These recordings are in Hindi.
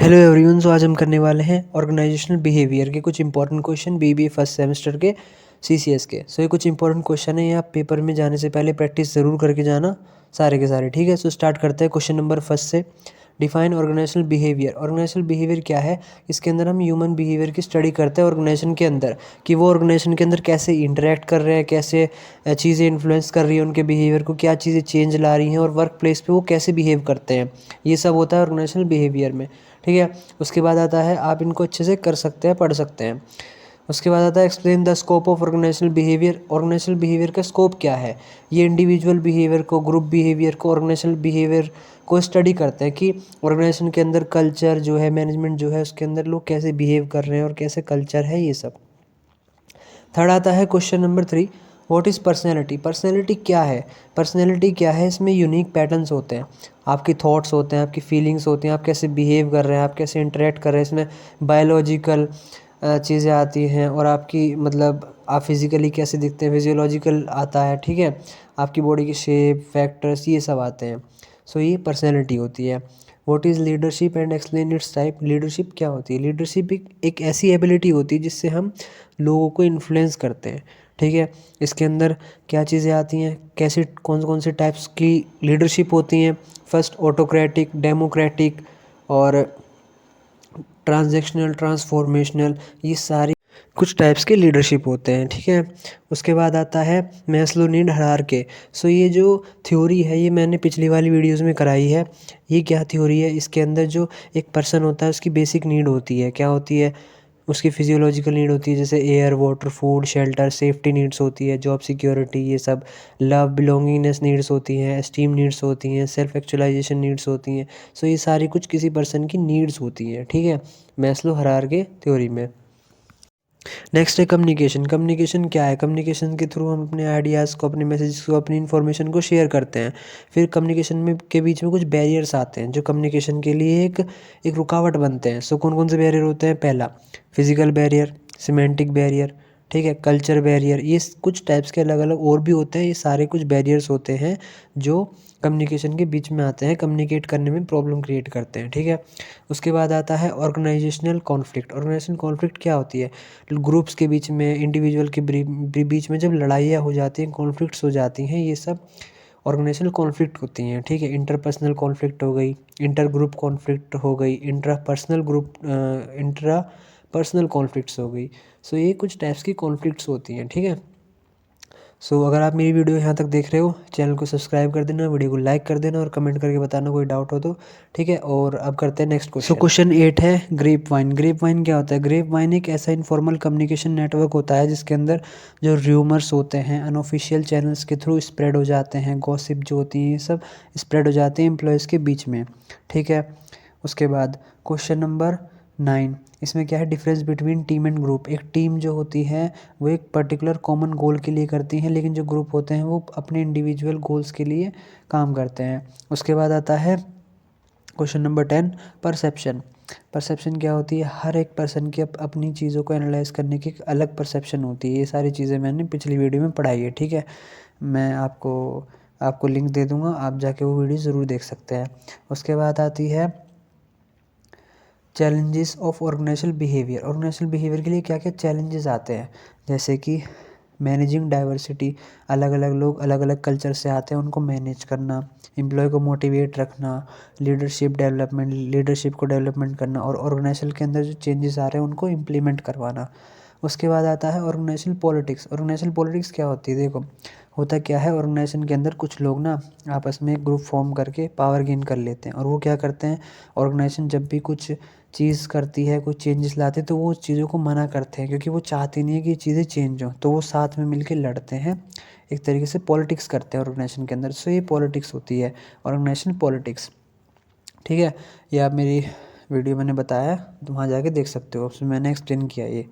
Hello everyone. सो आज हम करने वाले हैं ऑर्गेनाइजेशनल बिहेवियर के कुछ important question BBA first semester के सीसीएस के। सो ये कुछ इंपॉर्टेंट क्वेश्चन है, ये आप पेपर में जाने से पहले प्रैक्टिस ज़रूर करके जाना सारे के सारे, ठीक है। सो स्टार्ट करते हैं क्वेश्चन नंबर फर्स्ट से। Define organisational behaviour. Organisational behaviour क्या है? इसके अंदर हम ह्यूमन बिहेवियर की स्टडी करते हैं ऑर्गेनाइजेशन के अंदर, कि वो ऑर्गेनाइजेशन के अंदर कैसे इंटरेक्ट कर रहे हैं, कैसे चीज़ें इन्फ्लुएंस कर रही हैं उनके बिहेवियर को, क्या चीज़ें चेंज ला रही हैं, और वर्क प्लेस पे वो कैसे बिहेव करते हैं। ये सब होता है ऑर्गेनाइजेशनल बिहेवियर में, ठीक है। उसके बाद आता है, आप इनको अच्छे से कर सकते हैं, पढ़ सकते हैं। उसके बाद आता है explain the scope of organisational behaviour. Organisational behaviour का स्कोप क्या है? ये इंडिविजुअल बिहेवियर को, ग्रुप बिहेवियर को, ऑर्गेनाइजेशनल बिहेवियर को स्टडी करते हैं कि ऑर्गेनाइजेशन के अंदर कल्चर जो है, मैनेजमेंट जो है, उसके अंदर लोग कैसे बिहेव कर रहे हैं और कैसे कल्चर है, ये सब। थर्ड आता है question number 3, what is personality. Personality क्या है? पर्सनैलिटी क्या है? इसमें यूनिक पैटर्न्स होते हैं, आपकी थॉट्स होते हैं, आपकी फीलिंग्स होती हैं, आप कैसे बिहेव कर रहे हैं, आप कैसे इंटरेक्ट कर रहे हैं। इसमें बायोलॉजिकल चीज़ें आती हैं, और आपकी मतलब आप फिज़िकली कैसे दिखते हैं, फिजियोलॉजिकल आता है, ठीक है। आपकी बॉडी की शेप, फैक्टर्स, ये सब आते हैं। सो ये पर्सनैलिटी होती है। What is leadership and explain it's type. Leadership क्या होती है? लीडरशिप एक ऐसी एबिलिटी होती है जिससे हम लोगों को इन्फ्लुएंस करते हैं, ठीक है। इसके अंदर क्या चीज़ें आती हैं, कैसी कौन से टाइप्स की लीडरशिप होती हैं? फर्स्ट ऑटोक्रेटिक, डेमोक्रेटिक और ट्रांजैक्शनल, ट्रांसफॉर्मेशनल, ये सारी कुछ टाइप्स के लीडरशिप होते हैं, ठीक है। उसके बाद आता है मैस्लो नीड हायरार्की। सो ये जो थ्योरी है, ये मैंने पिछली वाली वीडियोस में कराई है। ये क्या थ्योरी है? इसके अंदर जो एक पर्सन होता है उसकी बेसिक नीड होती है, क्या होती है? उसकी फिजियोलॉजिकल नीड होती है, जैसे air, water, food, shelter, safety needs होती है, जॉब सिक्योरिटी, ये सब। लव, बिलोंगिंगनेस नीड्स होती हैं, एस्टीम नीड्स होती हैं, सेल्फ एक्चुअलाइजेशन नीड्स होती हैं। सो ये सारी कुछ किसी पर्सन की नीड्स होती हैं, ठीक है, मैस्लो हायरार्की थ्योरी में। नेक्स्ट है कम्युनिकेशन। कम्युनिकेशन क्या है? कम्युनिकेशन के थ्रू हम अपने आइडियाज़ को, अपने मैसेज को, अपनी इन्फॉर्मेशन को शेयर करते हैं। फिर कम्युनिकेशन में के बीच में कुछ बैरियर्स आते हैं जो कम्युनिकेशन के लिए एक रुकावट बनते हैं। सो कौन कौन से बैरियर होते हैं? पहला फिजिकल बैरियर, सिमेंटिक बैरियर, ठीक है, कल्चर बैरियर। ये कुछ टाइप्स के अलग अलग और भी होते हैं। ये सारे कुछ बैरियर्स होते हैं जो कम्युनिकेशन के बीच में आते हैं, कम्युनिकेट करने में प्रॉब्लम क्रिएट करते हैं, ठीक है। उसके बाद आता है ऑर्गेनाइजेशनल कॉन्फ्लिक्ट। ऑर्गेनाइजेशनल कॉन्फ्लिक्ट क्या होती है? ग्रुप्स के बीच में, इंडिविजुअल के बीच में जब लड़ाइयाँ हो जाती हैं, कॉन्फ्लिक्ट्स हो जाती हैं, ये सब ऑर्गेनाइजेशनल कॉन्फ्लिक्ट होती हैं, ठीक है। इंटरपर्सनल कॉन्फ्लिक्ट हो गई, इंटर ग्रुप कॉन्फ्लिक्ट हो गई, इंट्रा पर्सनल कॉन्फ्लिक्ट्स हो गई। सो ये कुछ टाइप्स की कॉन्फ्लिक्ट्स होती हैं, ठीक है। सो अगर आप मेरी वीडियो यहाँ तक देख रहे हो, चैनल को सब्सक्राइब कर देना, वीडियो को लाइक कर देना, और कमेंट करके बताना कोई डाउट हो तो, ठीक है। और अब करते हैं नेक्स्ट क्वेश्चन। क्वेश्चन 8 है ग्रेप वाइन। ग्रेप वाइन क्या होता है? ग्रेप वाइन एक ऐसा इनफॉर्मल कम्युनिकेशन नेटवर्क होता है जिसके अंदर जो र्यूमर्स होते हैं अनऑफिशियल चैनल्स के थ्रू स्प्रेड हो जाते हैं, गॉसिप जो होती है, ये सब स्प्रेड हो जाते हैं एम्प्लॉयज़ के बीच में, ठीक है। उसके बाद क्वेश्चन नंबर 9, इसमें क्या है? Difference between team and group. एक टीम जो होती है वो एक पर्टिकुलर कॉमन गोल के लिए करती हैं, लेकिन जो ग्रुप होते हैं वो अपने इंडिविजुअल गोल्स के लिए काम करते हैं। उसके बाद आता है क्वेश्चन नंबर 10, परसेप्शन। परसेप्शन क्या होती है? हर एक पर्सन की अपनी चीज़ों को एनालाइज करने की एक अलग परसेप्शन होती है। ये सारी चीज़ें मैंने पिछली वीडियो में पढ़ाई है, ठीक है। मैं आपको लिंक दे दूँगा, आप जाके वो वीडियो ज़रूर देख सकते हैं। उसके बाद आती है challenges of organisational behaviour. Organisational behaviour के लिए क्या क्या चैलेंजेस आते हैं? जैसे कि मैनेजिंग डाइवर्सिटी, अलग अलग लोग अलग अलग कल्चर से आते हैं, उनको मैनेज करना, एम्प्लॉय को मोटिवेट रखना, लीडरशिप को डेवलपमेंट करना, और ऑर्गेनाइजेशन के अंदर जो चेंजेस आ रहे हैं उनको इम्प्लीमेंट करवाना। उसके बाद आता है ऑर्गेनाइजेशनल पॉलिटिक्स। ऑर्गेनाइजेशनल पॉलिटिक्स क्या होती है? देखो, होता क्या है, ऑर्गेनाइजेशन के अंदर कुछ लोग ना आपस में एक ग्रुप फॉर्म करके पावर गेन कर लेते हैं, और वो क्या करते हैं, ऑर्गेनाइजेशन जब भी कुछ चीज़ करती है, कुछ चेंजेस लाते हैं, तो वो चीज़ों को मना करते हैं, क्योंकि वो चाहते नहीं है कि ये चीज़ें चेंज हों, तो वो साथ में मिलकर लड़ते हैं, एक तरीके से पॉलिटिक्स करते हैं ऑर्गेनाइजेशन के अंदर। सो ये पॉलिटिक्स होती है, ऑर्गेनाइजेशन पॉलिटिक्स, ठीक है। ये आप मेरी वीडियो मैंने बताया, तो वहाँ जाके देख सकते हो, उसमें मैंने एक्सप्लेन किया ये।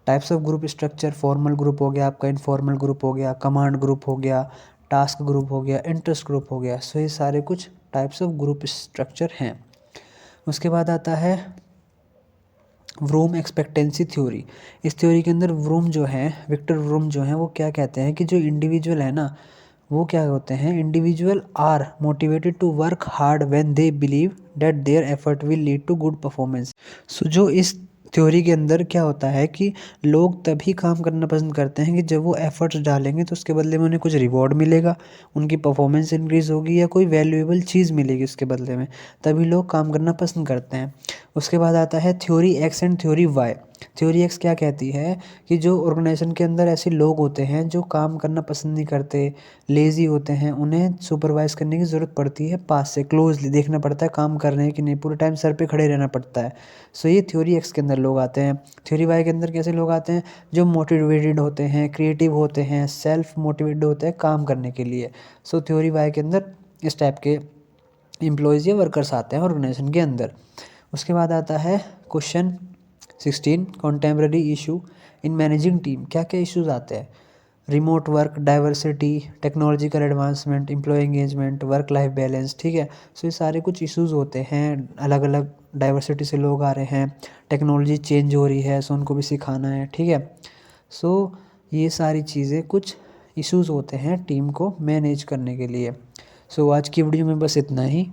Types of group structure, formal group हो गया आपका, इनफॉर्मल ग्रुप हो गया, कमांड ग्रुप हो गया, टास्क ग्रुप हो गया, इंटरेस्ट ग्रुप हो गया। सो ये सारे कुछ टाइप्स ऑफ ग्रुप स्ट्रक्चर हैं। उसके बाद आता है व्रूम एक्सपेक्टेंसी थ्योरी। इस थ्योरी के अंदर व्रूम जो है, विक्टर व्रूम जो है, वो क्या कहते हैं कि जो इंडिविजुअल है ना, वो क्या होते हैं, individual are motivated to work hard when they believe that their effort will lead to good performance. So जो इस थ्योरी के अंदर क्या होता है कि लोग तभी काम करना पसंद करते हैं कि जब वो एफर्ट्स डालेंगे तो उसके बदले में उन्हें कुछ रिवॉर्ड मिलेगा, उनकी परफॉर्मेंस इंक्रीज़ होगी या कोई वैल्यूएबल चीज़ मिलेगी उसके बदले में, तभी लोग काम करना पसंद करते हैं। उसके बाद आता है theory X and theory Y. Theory X क्या कहती है कि जो ऑर्गेनाइजेशन के अंदर ऐसे लोग होते हैं जो काम करना पसंद नहीं करते, लेज़ी होते हैं, उन्हें सुपरवाइज़ करने की ज़रूरत पड़ती है, पास से क्लोजली देखना पड़ता है काम कर रहे हैं कि नहीं, पूरे टाइम सर पे खड़े रहना पड़ता है। सो ये थ्योरी एक्स के अंदर लोग आते हैं। थ्योरी वाई के अंदर कैसे लोग आते हैं, जो मोटिवेटेड होते हैं, क्रिएटिव होते हैं, सेल्फ मोटिवेटेड होते हैं काम करने के लिए। सो थ्योरी वाई के अंदर इस टाइप के एम्प्लॉयज़ या वर्कर्स आते हैं ऑर्गेनाइजेशन के अंदर। उसके बाद आता है question 16, contemporary issue in managing team. क्या क्या इश्यूज आते हैं, remote work, diversity, technological advancement, employee engagement, work life balance. ठीक है, सो ये सारे कुछ इश्यूज होते हैं, अलग अलग डाइवर्सिटी से लोग आ रहे हैं, टेक्नोलॉजी चेंज हो रही है, सो उनको भी सिखाना है। ठीक है, सो ये सारी चीज़ें कुछ इश्यूज होते हैं टीम को मैनेज करने के लिए। सो आज की वीडियो में बस इतना ही।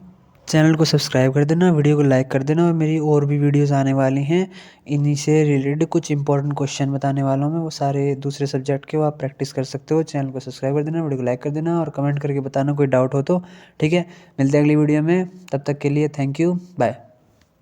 चैनल को सब्सक्राइब कर देना, वीडियो को लाइक कर देना, और मेरी और भी वीडियोस आने वाली हैं, इन्हीं से रिलेटेड कुछ इंपॉर्टेंट क्वेश्चन बताने वाला हूँ मैं, वो सारे दूसरे सब्जेक्ट के, वो आप प्रैक्टिस कर सकते हो। चैनल को सब्सक्राइब कर देना, वीडियो को लाइक कर देना और कमेंट करके बताना कोई डाउट हो तो। ठीक है, मिलते हैं अगली वीडियो में, तब तक के लिए थैंक यू, बाय।